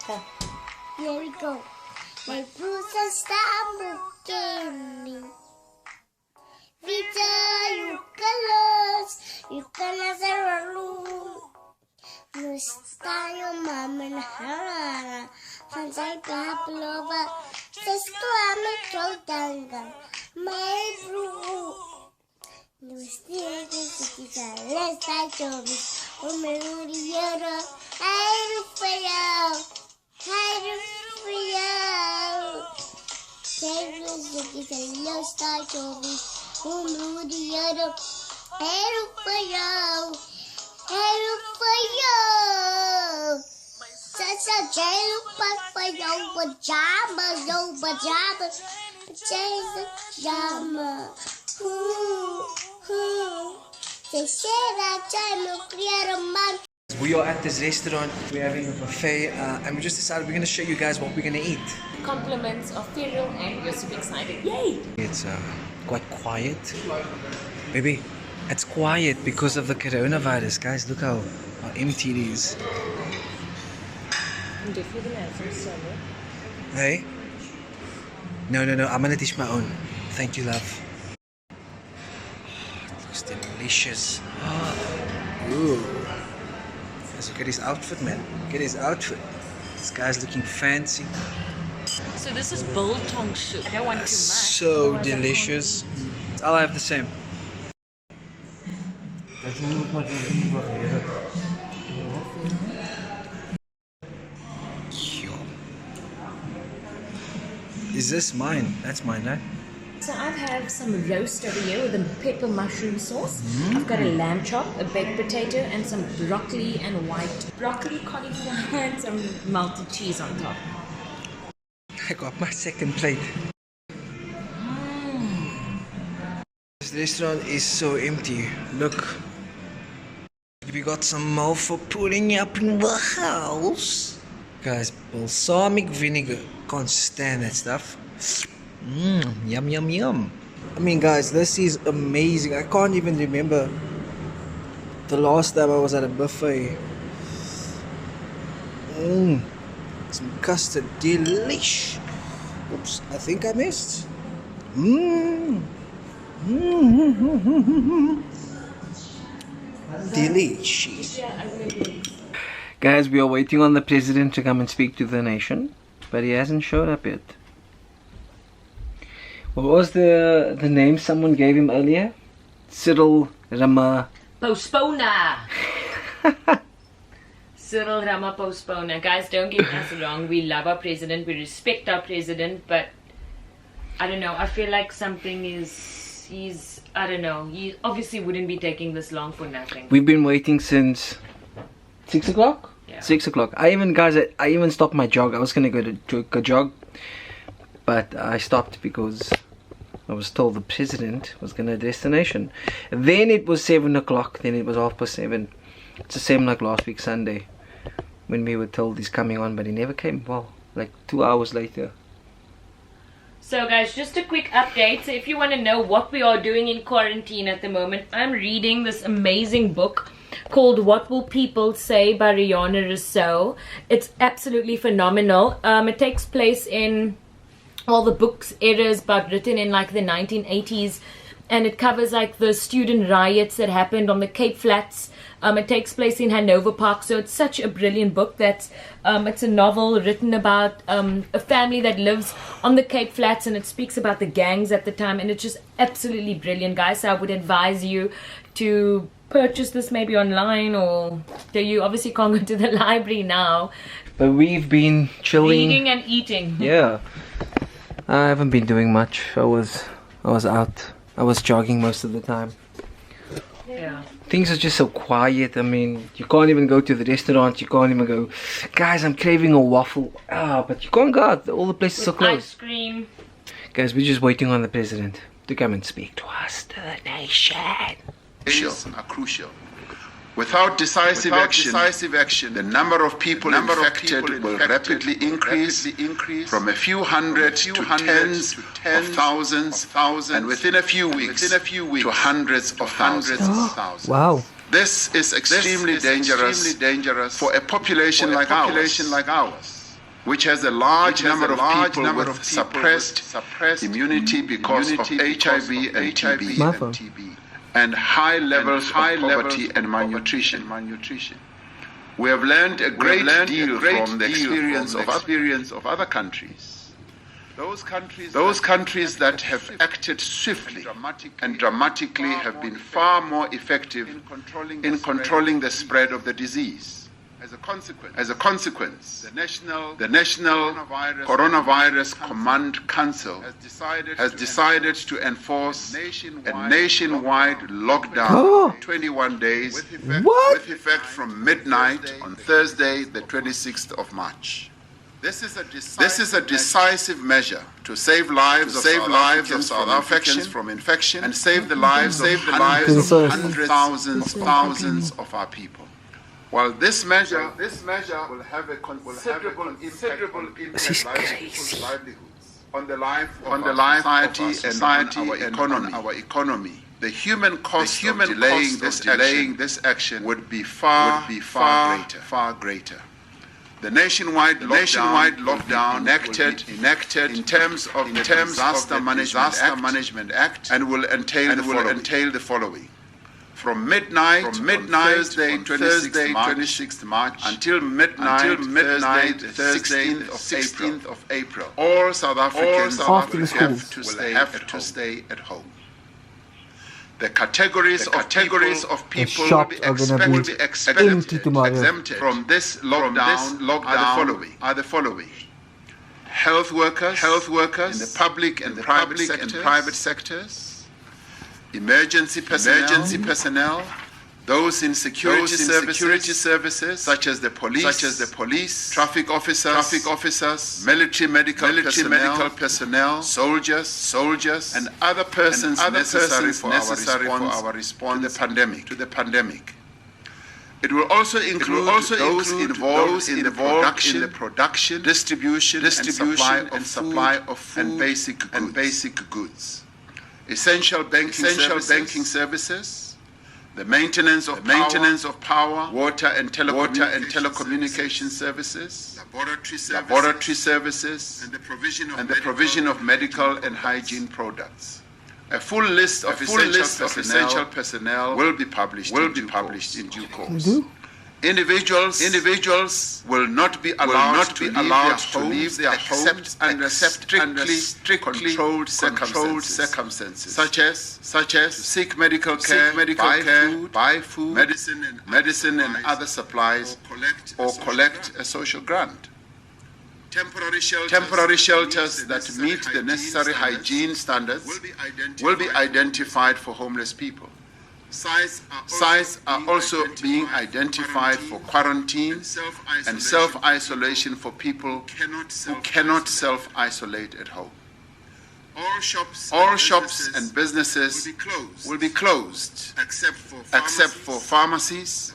Here we go. My bruises start moving. Vita, you colors are room. You style your mom and her. From side to Hapilova. Cisco, I'm a troll down. My brew. You still get less like Jovis. Oh, my Rudiera. I'm for you. I'm for you. Less like Jovis. Oh, my Rudiera. I'm for you. I'm for you. Such a jail for your pajamas, Jesus, pajamas. They say that I'm a creator man. We are at this restaurant, we're having a buffet, and we just decided we're going to show you guys what we're going to eat. Compliments of Ferial, and we're super excited. Yay! It's quite quiet. Baby, it's quiet because of the coronavirus. Guys, look how empty it is. I'm definitely going to have some summer. Hey? No, I'm going to dish my own. Thank you, love. It looks delicious. Ooh. Let's look at his outfit, man. Look at his outfit. This guy's looking fancy. So this is biltong soup. I don't want too much. So delicious. I'll have the same. Is this mine? That's mine, right? So I have some roast over here with a pepper mushroom sauce. I've got a lamb chop, a baked potato, and some broccoli and white broccoli, cauliflower, and some melted cheese on top. I got my second plate. This restaurant is so empty. Look. We got some more for putting up in the house. Guys, balsamic vinegar. Can't stand that stuff. Yum, yum, yum. I mean, guys, this is amazing. I can't even remember the last time I was at a buffet. Some custard, delish. Oops, I think I missed. Delicious. Guys, we are waiting on the president to come and speak to the nation, but he hasn't showed up yet. What was the name someone gave him earlier? Cyril Rama... Postponer! Cyril Rama Postponer. Guys, don't get us wrong. We love our president. We respect our president. But, I don't know. I feel like something is... I don't know. He obviously wouldn't be taking this long for nothing. We've been waiting since 6 o'clock? Yeah. 6 o'clock. I even stopped my jog. I was going to go to a jog. But I stopped because I was told the president was going to address the nation. Then it was 7 o'clock. Then it was 7:30. It's the same like last week Sunday when we were told he's coming on, but he never came. Well, like 2 hours later. So guys, just a quick update. So if you want to know what we are doing in quarantine at the moment, I'm reading this amazing book called What Will People Say by Rihanna Rousseau. It's absolutely phenomenal. It takes place in all the books eras but written in like the 1980s, and it covers like the student riots that happened on the Cape Flats. It takes place in Hanover Park, so it's such a brilliant book. It's a novel written about a family that lives on the Cape Flats, and it speaks about the gangs at the time, and it's just absolutely brilliant, guys. So I would advise you to purchase this maybe online, or you obviously can't go to the library now. But we've been chilling, reading and eating. Yeah, I haven't been doing much. I was out. I was jogging most of the time. Yeah. Things are just so quiet. I mean, you can't even go to the restaurant. You can't even go, guys, I'm craving a waffle. But you can't go out. All the places are closed. Ice cream. Guys, we're just waiting on the president to come and speak to us, to the nation. Are crucial. Without decisive action, the number of people infected will rapidly increase from a few hundred to tens of thousands, and within a few weeks to hundreds of thousands. Wow. This is extremely dangerous for a population like ours. which has a large number of people with suppressed immunity because of HIV and TB, and high levels of poverty and malnutrition. We have learned a great deal from the experience of other countries. Those countries that have acted swiftly and dramatically have been far more effective in controlling the spread of the disease. As a consequence, the National Coronavirus Command Council has decided to enforce a nationwide lockdown for 21 days with effect from midnight on Thursday, the 26th of March. This is a decisive measure to save lives of South Africans from infection and save the lives of hundreds of thousands of our people. While this measure will have a considerable impact on people's livelihoods, on the life of society and on our economy, the human cost of delaying this action would be far greater. The nationwide lockdown enacted in terms of the Disaster Management Act and will entail the following. From midnight on Thursday, 26th March, until midnight Thursday, 16th of April, all South Africans have to stay at home. The categories of people will be exempted from this lockdown are the following. Health workers in the public and private sectors. Emergency personnel, those in security services such as the police, traffic officers, military medical personnel, soldiers, and other persons necessary for our response to the pandemic. It will also include those involved in the production, distribution, and supply of food and basic goods. Essential banking services, the maintenance of power, water and telecommunication services, laboratory services, and the provision of medical and hygiene products. A full list of essential personnel will be published in due course. Individuals will not be allowed to leave their homes under strictly controlled circumstances, such as seek medical care, buy food, medicine and other supplies, or collect a social grant. Temporary shelters that meet the necessary hygiene standards will be identified for homeless people. Sites are also being identified for quarantine and self-isolation for people who cannot self-isolate at home. All shops and businesses will be closed except for pharmacies,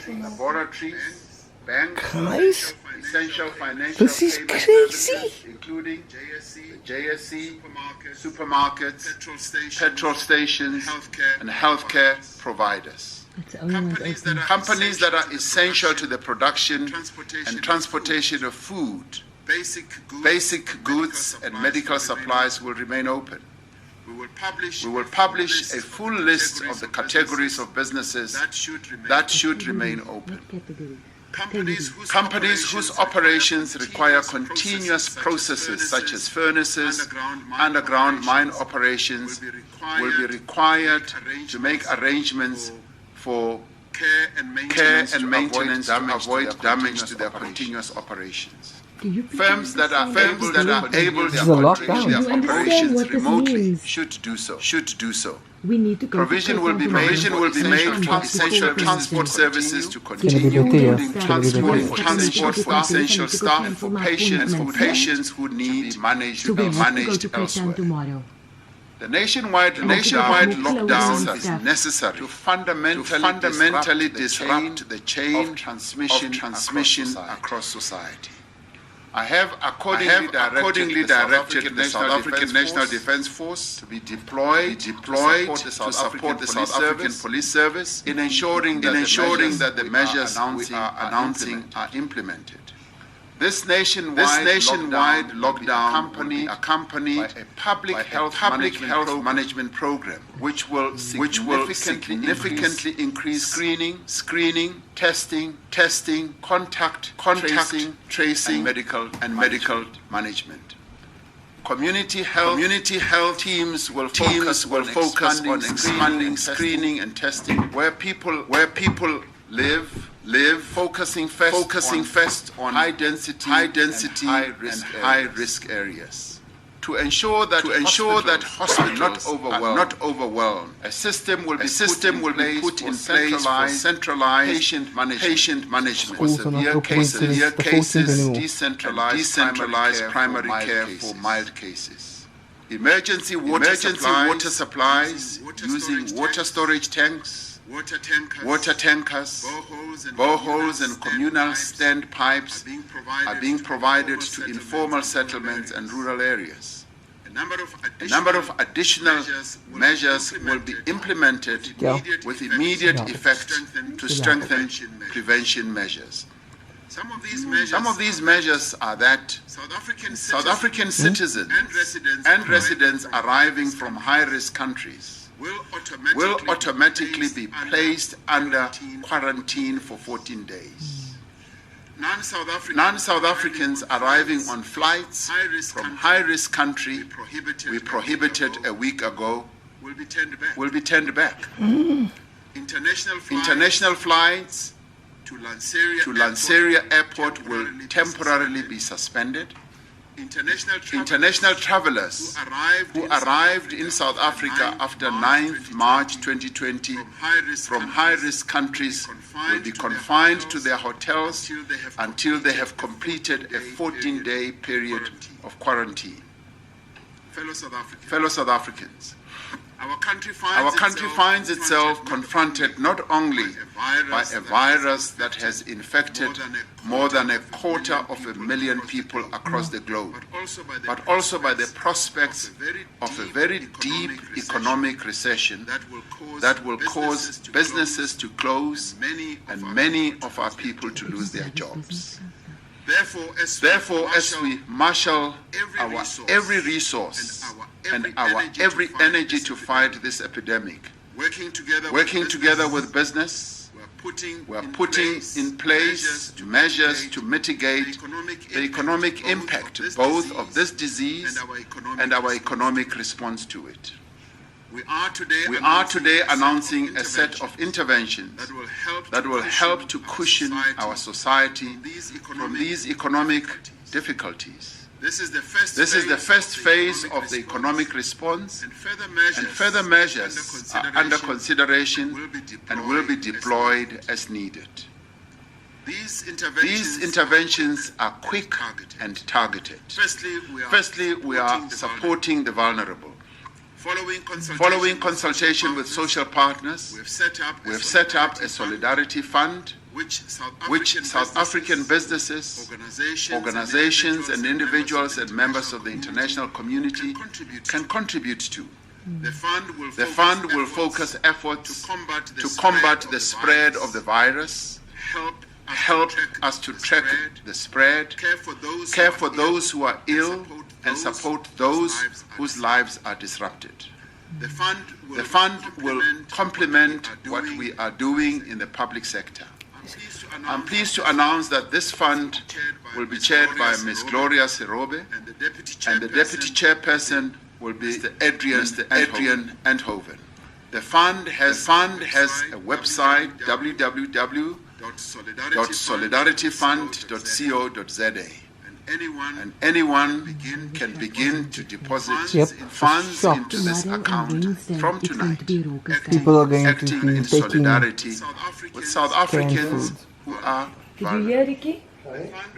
laboratories, banks, essential financial payments, including JSE, supermarkets, petrol stations, and healthcare providers. Companies that are essential to the production and transportation of food, basic goods, and medical supplies will remain open. We will publish a full list of the categories of businesses that should remain open. Companies whose operations require continuous processes such as furnaces, underground mine operations will be required to make arrangements for care and maintenance to avoid damage to their continuous operations. Firms that are able to operate their operations remotely should do so. Provision will be made for essential transport services to continue, including transport for essential staff and for patients who need to be managed elsewhere. The nationwide lockdown is necessary to fundamentally disrupt the chain of transmission across society. I have accordingly directed the South African National Defence Force to be deployed to support the South African Police Service in ensuring that the measures we are announcing are implemented. This nationwide lockdown will be accompanied by a public health management program, which will significantly increase screening, testing, contact tracing, and medical management. Community health teams will focus on expanding screening and testing where people live, focusing first on high density and high risk areas. To ensure that hospitals are not overwhelmed, a system will be put in place for centralized patient management for severe cases, decentralized primary care for mild cases. Emergency water supplies using water storage tanks, water tankers, boreholes and communal standpipes are being provided to informal settlements and rural areas. A number of additional measures will be implemented with immediate effect to strengthen prevention measures. Some of these measures are that South African citizens and residents arriving from high-risk countries will automatically be placed under quarantine for 14 days. Non-South Africans arriving on flights from high-risk country we prohibited a week ago will be turned back. International flights to Lanseria Airport will temporarily be suspended. International travelers who arrived in South Africa after 9th March 2020 from high-risk countries will be confined to their hotels until they have completed a 14-day period of quarantine. Fellow South Africans, our country finds itself confronted not only by a virus that has infected more than 250,000 people across the globe, but also by the prospects of a very deep economic recession that will cause businesses to close and many of our people to lose their jobs. Therefore, as we marshal our every resource and our every energy to fight this epidemic, working together with business, we are putting in place measures to mitigate the economic impact both of this disease and our economic response to it. We are today announcing a set of interventions that will help to cushion our society from these economic difficulties. This is the first phase of the economic response, and further measures are under consideration and will be deployed as needed. These interventions are quick and targeted. Firstly, we are supporting the vulnerable. Following consultation with social partners, we have set up a solidarity fund which South African businesses, organizations and individuals and members of the international community can contribute to. The fund will focus efforts to combat the spread of the virus, help us to track the spread, care for those who are ill, and support those whose lives are disrupted. The fund will complement what we are doing in the public sector. I'm pleased to announce that this fund will be chaired by Ms. Gloria Serobe, and the deputy chairperson will be Mr. Adrian Enthoven. The fund has a website, www.solidarityfund.co.za. And anyone can begin to deposit funds into this account from tonight, People are going to acting be in taking solidarity with South Africans who are Did you hear, Ricky?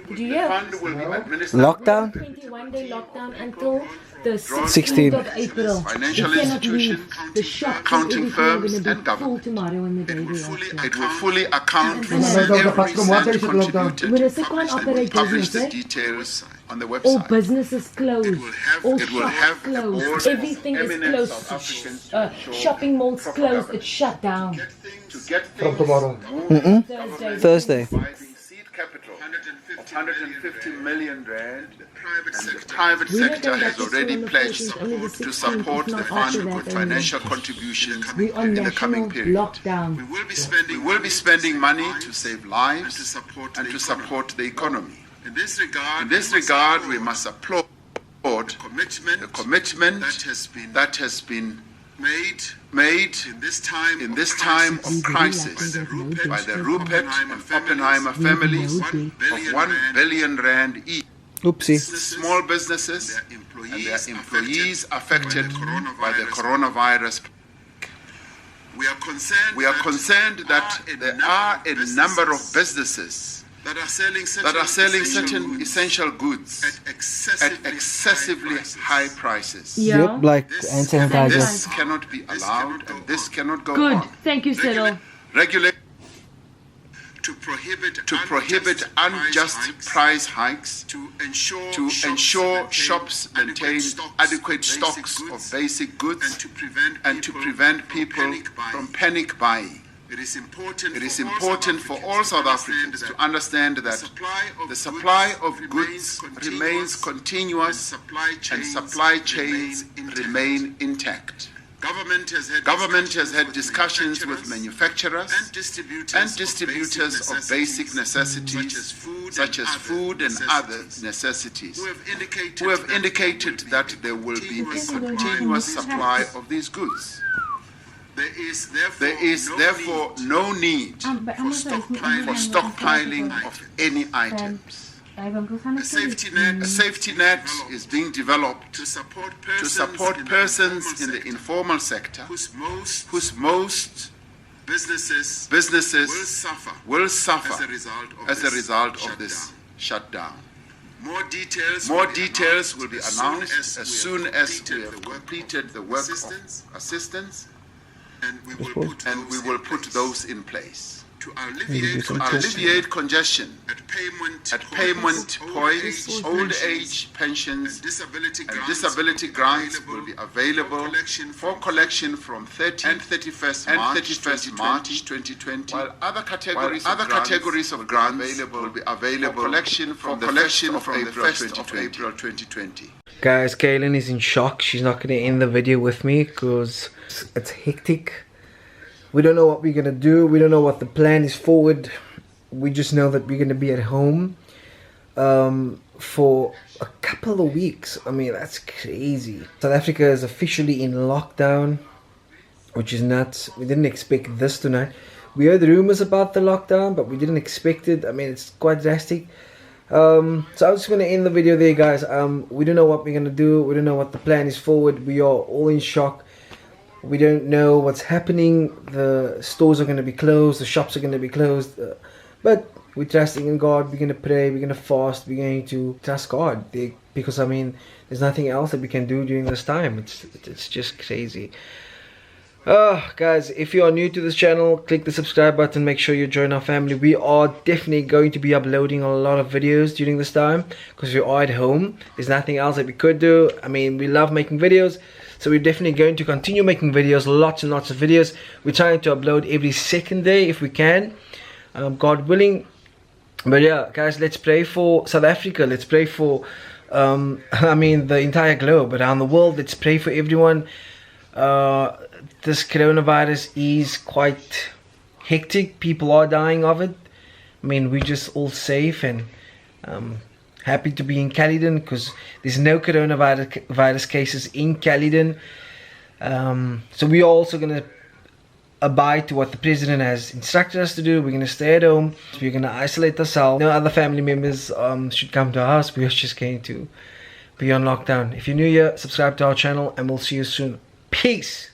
Did you hear? fund will be administered. lockdown. 21-day lockdown until the 16th 16th of April. Financial You cannot institutions, leave. The shops and accounting everything are firms going to and be full government. tomorrow and the day thereafter. It will fully account for Ja, every cent contributed Maar to dis 'n kan operate publish business, the hè? details on the All website. businesses closed. All it will shops have a closed. board of Everything is eminent closed. South Africans to ensure Shopping malls proper closed. governance. It's shut down. To get From tomorrow. Thursday. Thursday. providing seed capital of 150 million rand, and the private sector has already pledged to support the fund with financial contributions in the coming period. We will be spending money to save lives and to support the economy. In this regard, we must applaud the commitment that has been made in this time of crisis by the Rupert and Oppenheimer families of 1 billion rand each. Oopsie. Small businesses and their employees affected by the coronavirus. We are concerned that there are a number of businesses that are selling certain essential goods at excessively high prices. Yeah. Yep, like hand sanitizer. This cannot be allowed and this cannot go Good. on. Thank you, Cyril. Regulate to prohibit unjust price hikes, to ensure shops maintain adequate stocks of basic goods, and to prevent people from panic buying. It is important for all South Africans to understand that the supply of goods remains continuous and supply chains remain intact. Government has had discussions with manufacturers and distributors of basic necessities such as food and other necessities, who have indicated that there will be a continuous supply of these goods. There is therefore no need for stockpiling of any items. A safety net is being developed to support persons in the informal sector whose most businesses will suffer as a result of this shutdown. More details will be announced as soon as we have completed the work of assistance, and we will put those in place. To alleviate congestion at payment points, old age pensions and disability grants will be available for collection from 30 and 31st March 2020, while other categories of grants will be available for collection from the 1st of April 2020. Guys, Kaylin is in shock. She's not going to end the video with me because it's hectic. We don't know what we're going to do. We don't know what the plan is forward. We just know that we're going to be at home for a couple of weeks. I mean, that's crazy. South Africa is officially in lockdown, which is nuts. We didn't expect this tonight. We heard rumors about the lockdown, but we didn't expect it. I mean, it's quite drastic. So I'm just going to end the video there, guys. We don't know what we're going to do. We don't know what the plan is forward. We are all in shock. We don't know what's happening. The stores are going to be closed. The shops are going to be closed. But we're trusting in God. We're going to pray. We're going to fast. We're going to trust God. Because, I mean, there's nothing else that we can do during this time. It's just crazy. Guys, if you are new to this channel, click the subscribe button. Make sure you join our family. We are definitely going to be uploading a lot of videos during this time because we are at home. There's nothing else that we could do. I mean, we love making videos, so we're definitely going to continue making videos, lots and lots of videos. We're trying to upload every second day if we can, God willing. But yeah, guys, let's pray for South Africa. Let's pray for I mean, the entire globe, around the world. Let's pray for everyone. This coronavirus is quite hectic. People are dying of it. I mean, we're just all safe and happy to be in Caledon because there's no coronavirus cases in Caledon. So we are also going to abide to what the president has instructed us to do. We're going to stay at home. We're going to isolate ourselves. No other family members should come to our house. We're just going to be on lockdown. If you're new here, subscribe to our channel and we'll see you soon. Peace.